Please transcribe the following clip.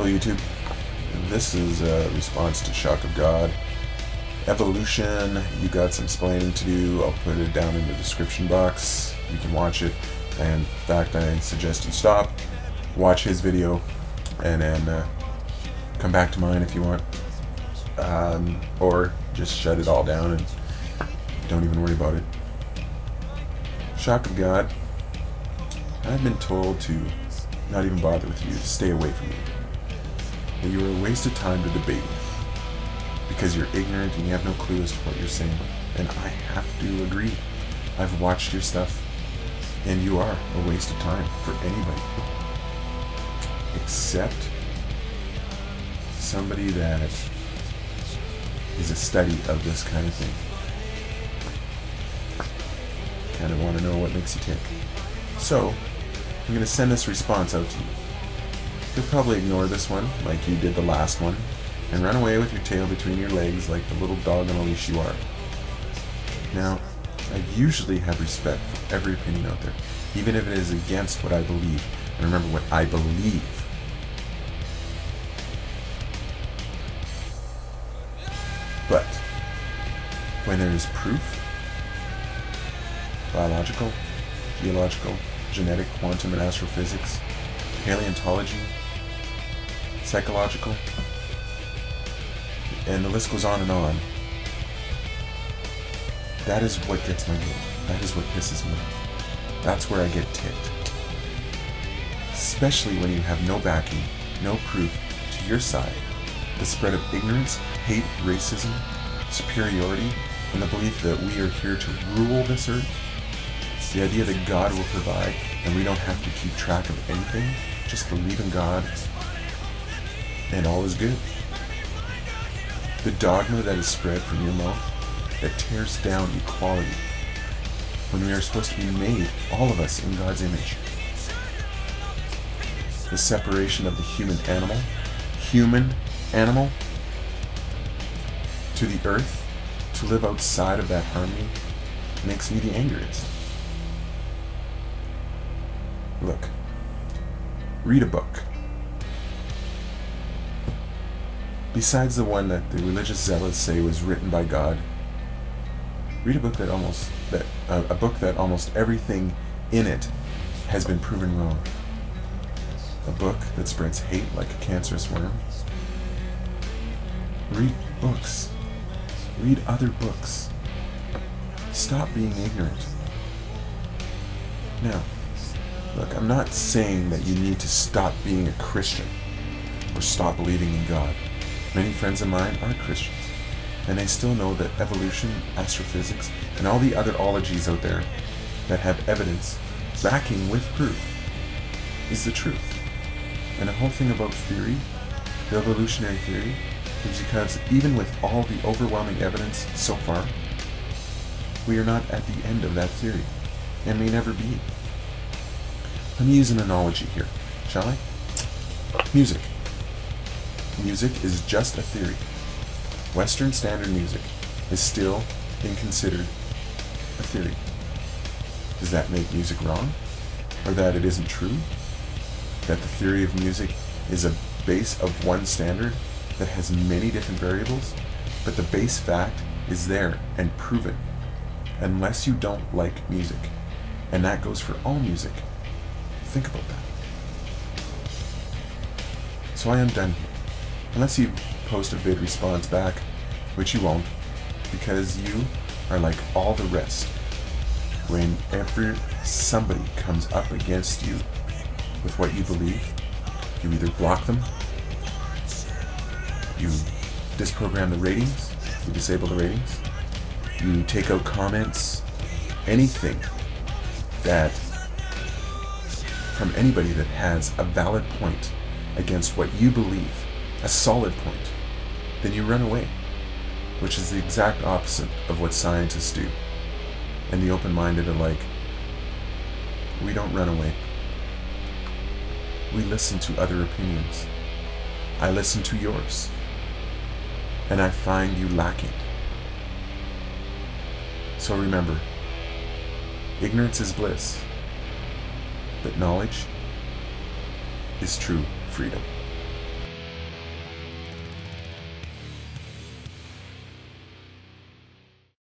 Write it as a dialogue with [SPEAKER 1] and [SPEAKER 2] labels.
[SPEAKER 1] Hello YouTube. This is a response to Shcokofgod. Evolution, you got some explaining to do. I'll put it down in the description box. You can watch it. And in fact, I suggest you stop, watch his video, and then come back to mine if you want. Or just shut it all down and don't even worry about it. Shcokofgod, I've been told to not even bother with you, to stay away from you. That you are a waste of time to debate with, because you're ignorant and you have no clue as to what you're saying. And I have to agree. I've watched your stuff, and you are a waste of time for anybody. Except somebody that is a study of this kind of thing. Kind of want to know what makes you tick. So, I'm going to send this response out to you. You'll probably ignore this one, like you did the last one, and run away with your tail between your legs like the little dog on a leash you are. Now, I usually have respect for every opinion out there, even if it is against what I believe. And remember, what I believe. But when there is proof, biological, geological, genetic, quantum and astrophysics, paleontology, psychological, and the list goes on and on. That is what gets my goat. That is what pisses me off. That's where I get ticked. Especially when you have no backing, no proof to your side. The spread of ignorance, hate, racism, superiority, and the belief that we are here to rule this earth. The idea that God will provide and we don't have to keep track of anything. Just believe in God and all is good. The dogma that is spread from your mouth that tears down equality when we are supposed to be made, all of us, in God's image. The separation of the human animal to the earth, to live outside of that harmony, makes me the angriest. Look, read a book. Besides the one that the religious zealots say was written by God, read a book that almost everything in it has been proven wrong. A book that spreads hate like a cancerous worm. Read books. Read other books. Stop being ignorant. Now, look, I'm not saying that you need to stop being a Christian or stop believing in God. Many friends of mine are Christians, and they still know that evolution, astrophysics, and all the other ologies out there that have evidence backing with proof is the truth. And the whole thing about theory, the evolutionary theory, is because even with all the overwhelming evidence so far, we are not at the end of that theory, and may never be. Let me use an analogy here, shall I? Music. Music is just a theory. Western standard music is still being considered a theory. Does that make music wrong? Or that it isn't true? That the theory of music is a base of one standard that has many different variables, but the base fact is there and proven, unless you don't like music. And that goes for all music. Think about that. So I am done here. Unless you post a vid response back, which you won't, because you are like all the rest. Whenever somebody comes up against you with what you believe, you either block them, you disprogram the ratings, you disable the ratings, you take out comments, anything that from anybody that has a valid point against what you believe, a solid point, then you run away, which is the exact opposite of what scientists do. And the open-minded are like, we don't run away. We listen to other opinions. I listen to yours, and I find you lacking. So remember, ignorance is bliss, but knowledge is true freedom.